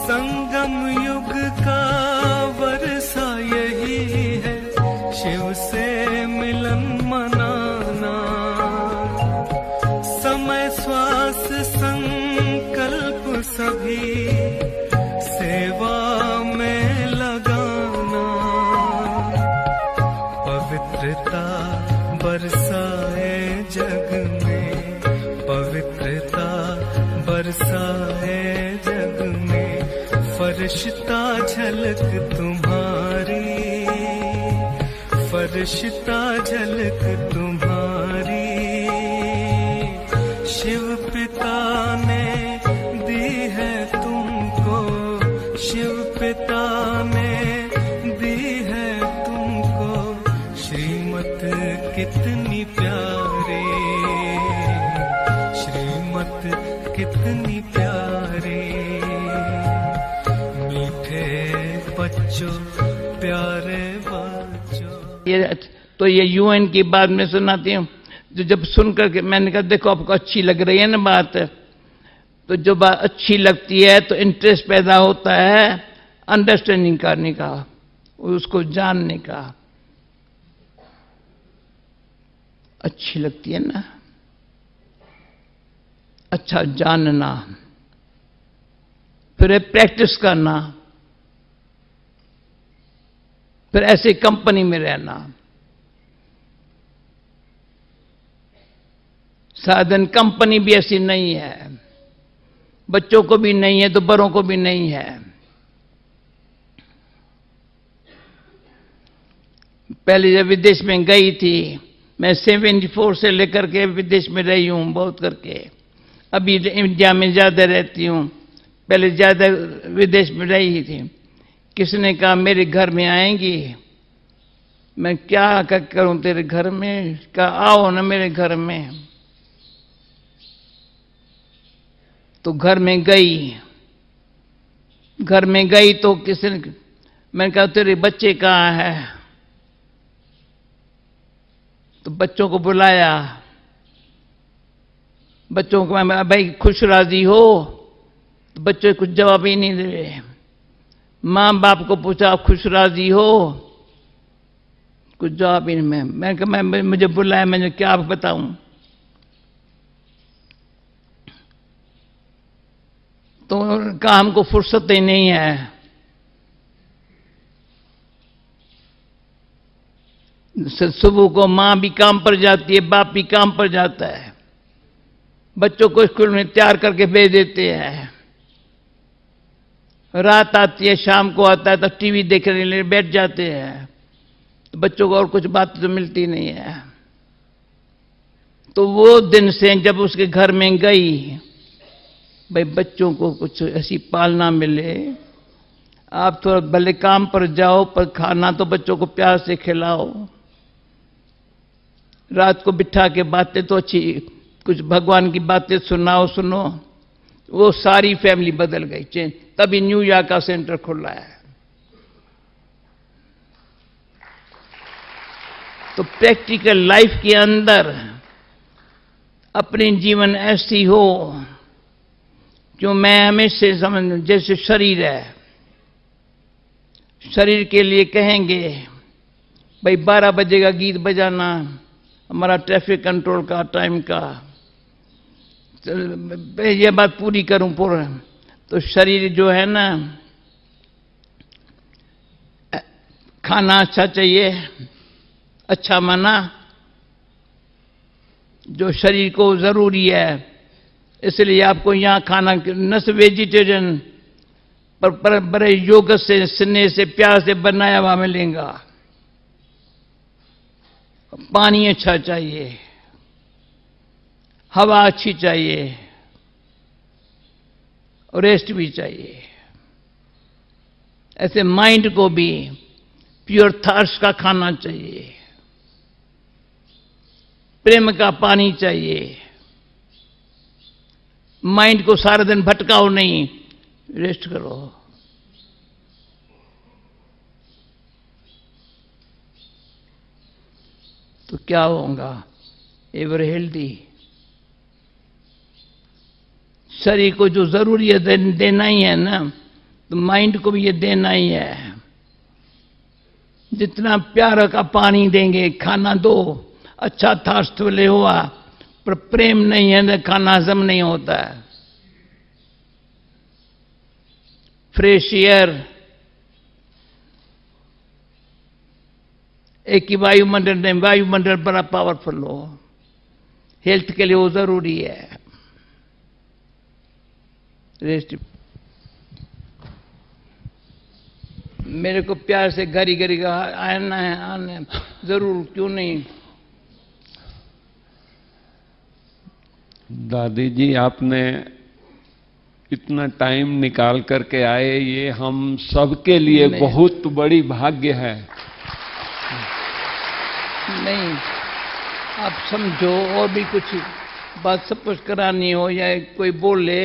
संगम युग का वर्षा यही है, शिव से मिलन मनाना। समय श्वास संकल्प सभी सेवा में लगाना। पवित्रता बरसाए जग में, पवित्रता बरसाए जग में। फरिश्ता झलक तुम्हारी, फरिश्ता झलक तुम्हारी। शिव पिता ने दी है तुमको, शिव पिता ने दी है तुमको श्रीमत कितनी प्यारी, श्रीमत कितनी प्यारी। मीठे बच्चों प्यारे बच्चों। तो ये यूएन की बात मैं सुनाती हूँ, जो जब सुनकर के मैंने कहा देखो आपको अच्छी लग रही है ना बात, तो जो बात अच्छी लगती है तो इंटरेस्ट पैदा होता है अंडरस्टैंडिंग करने का, उसको जानने का। अच्छी लगती है ना, अच्छा जानना, फिर प्रैक्टिस करना, फिर ऐसे कंपनी में रहना। साधन कंपनी भी ऐसी नहीं है, बच्चों को भी नहीं है तो बड़ों को भी नहीं है। पहले जब विदेश में गई थी, मैं 74 से लेकर के विदेश में रही हूं बहुत करके। अभी इंडिया में ज्यादा रहती हूं, पहले ज्यादा विदेश में रही थी। किसने कहा मेरे घर में आएंगी, मैं क्या करूं तेरे घर में, कहा आओ ना मेरे घर में। तो घर में गई, घर में गई तो किसने, मैंने कहा तेरे बच्चे कहाँ है, तो बच्चों को बुलाया। बच्चों को मैं भाई खुश राजी हो, तो बच्चे कुछ जवाब ही नहीं दे रहे। माँ बाप को पूछा आप खुश राजी हो, कुछ जवाब ही नहीं। मैंने कहा मैं मुझे बुलाया, मैंने क्या बताऊं। तो कहा हमको फुर्सत ही नहीं है। सुबह को मां भी काम पर जाती है, बाप भी काम पर जाता है, बच्चों को स्कूल में तैयार करके भेज देते हैं। रात आती है, शाम को आता है तो टीवी देखने के लिए बैठ जाते हैं, तो बच्चों को और कुछ बात तो मिलती नहीं है। तो वो दिन से जब उसके घर में गई, भाई बच्चों को कुछ ऐसी पालना मिले, आप थोड़ा भले काम पर जाओ पर खाना तो बच्चों को प्यार से खिलाओ। रात को बिठा के बातें तो अच्छी, कुछ भगवान की बातें सुनाओ, सुनो। वो सारी फैमिली बदल गई। तभी न्यूयॉर्क का सेंटर खुला है। तो प्रैक्टिकल लाइफ के अंदर अपनी जीवन ऐसी हो जो मैं हमेशा समझ, जैसे शरीर है, शरीर के लिए कहेंगे भाई 12 बजे का गीत बजाना हमारा ट्रैफिक कंट्रोल का टाइम का, ये बात पूरी करूं पूरा। तो शरीर जो है ना, खाना अच्छा चाहिए, अच्छा माना जो शरीर को जरूरी है, इसलिए आपको यहां खाना न सिर्फ वेजिटेरियन पर बड़े योग से, स्नेह से, प्यार से बनाया हुआ मिलेगा। पानी अच्छा चाहिए, हवा अच्छी चाहिए, रेस्ट भी चाहिए। ऐसे माइंड को भी प्योर थॉट्स का खाना चाहिए, प्रेम का पानी चाहिए। माइंड को सारा दिन भटकाओ नहीं, रेस्ट करो। तो क्या होगा, एवर हेल्दी। शरीर को जो जरूरी है देना ही है ना, तो माइंड को भी ये देना ही है। जितना प्यार का पानी देंगे, खाना दो, अच्छा थर्स्ट ले हुआ, पर प्रेम नहीं है तो खाना हजम नहीं होता है। फ्रेश एयर, एक ही वायुमंडल नहीं, वायुमंडल बड़ा पावरफुल हो, हेल्थ के लिए वो जरूरी है। रेस्ट मेरे को प्यार से घरी घरी का आना है, आने जरूर, क्यों नहीं। दादी जी, आपने इतना टाइम निकाल करके आए, ये हम सबके लिए बहुत बड़ी भाग्य है। नहीं, आप समझो, और भी कुछ बात सपोज करानी हो या कोई बोले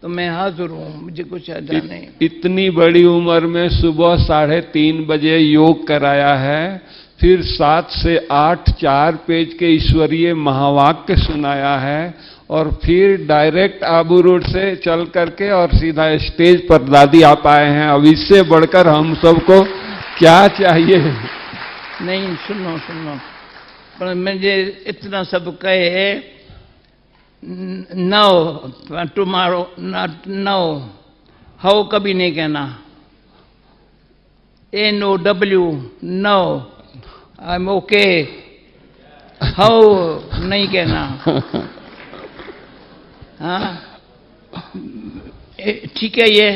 तो मैं हाजिर हूं, मुझे कुछ जाने। इतनी बड़ी उम्र में सुबह 3:30 बजे योग कराया है, फिर 7 से 8 4 पेज के ईश्वरीय महावाक्य सुनाया है, और फिर डायरेक्ट आबू रोड से चल करके और सीधा स्टेज पर दादी आप आए हैं। अब इससे बढ़कर हम सबको क्या चाहिए। नहीं, सुनो सुनो, पर मुझे इतना सब कहे, no tomorrow, not no, how कभी नहीं कहना, NOW, no, I am okay, how नहीं कहना। हाँ, ठीक है, ये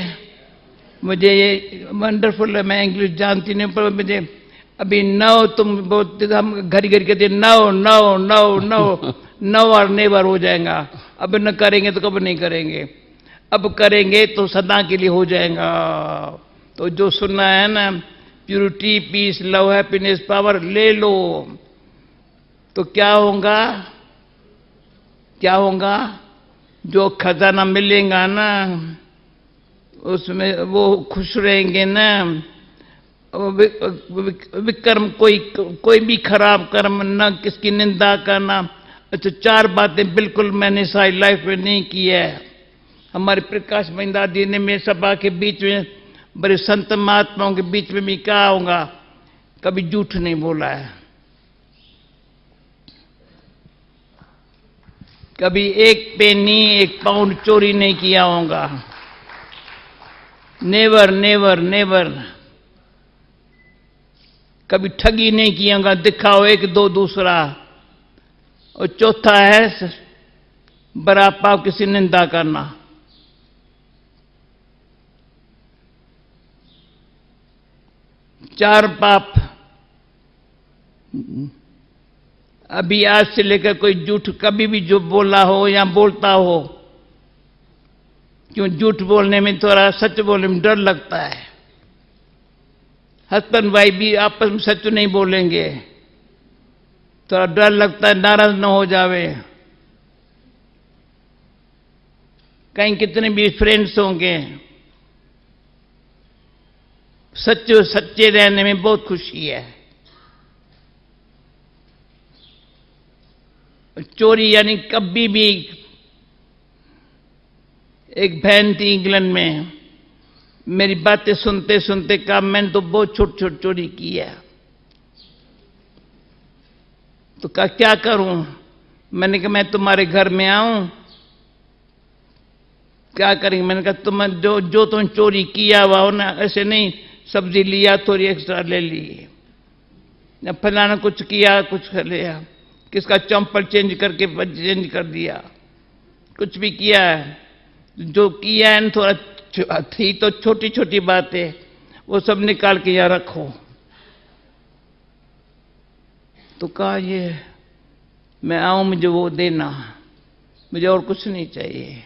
मुझे ये वंडरफुल है, मैं इंग्लिश जानती नहीं, पर मुझे अभी नो, तुम बहुत हम घड़ी घड़ी कहते no no no no, no और नेवर हो जाएगा। अब न करेंगे तो कब नहीं करेंगे, अब करेंगे तो सदा के लिए हो जाएगा। तो जो सुनना है ना, purity, peace, love, happiness, power, ले लो। तो क्या होगा, क्या होगा, जो खजाना मिलेगा ना, उसमें वो खुश रहेंगे ना। विक्रम, कोई भी खराब कर्म न, किसकी निंदा करना। अच्छा, 4 बातें बिल्कुल मैंने सारी लाइफ में नहीं की है। हमारे प्रकाश महिंदा जी ने मेरे सभा के बीच में, बड़े संत महात्माओं के बीच में भी कहा होगा, कभी झूठ नहीं बोला है, कभी 1 पेनी 1 पाउंड चोरी नहीं किया होगा। Never never never. कभी ठगी नहीं किया होगा, दिखाओ 1 2 दूसरा। और चौथा है बड़ा पाप, किसी निंदा करना। चार पाप। अभी आज से लेकर कोई झूठ कभी भी जो बोला हो या बोलता हो, क्यों झूठ बोलने में, थोड़ा सच बोलने में डर लगता है। हस्बैंड वाइफ भी आपस में सच नहीं बोलेंगे, थोड़ा डर लगता है नाराज न हो जावे। कहीं कितने भी फ्रेंड्स होंगे, सच्चे रहने में बहुत खुशी है। चोरी यानी कभी भी, एक बहन थी इंग्लैंड में, मेरी बातें सुनते सुनते कहा मैंने तो बहुत छोट छोट चोरी की है। तो कहा क्या करूं? मैंने कहा मैं तुम्हारे घर में आऊं, क्या करेंगे? मैंने कहा तुम जो तुम चोरी किया हुआ हो ना, ऐसे नहीं सब्जी लिया थोड़ी एक्स्ट्रा ले ली, या फलाना कुछ किया कुछ कर लिया, किसका चंपल चेंज करके चेंज कर दिया, कुछ भी किया है, जो किया है थोड़ा थी तो छोटी छोटी बातें, वो सब निकाल के यहां रखो। तो कहा ये मैं आऊं, मुझे वो देना, मुझे और कुछ नहीं चाहिए।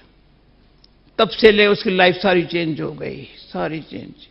तब से ले उसकी लाइफ सारी चेंज हो गई, सारी चेंज।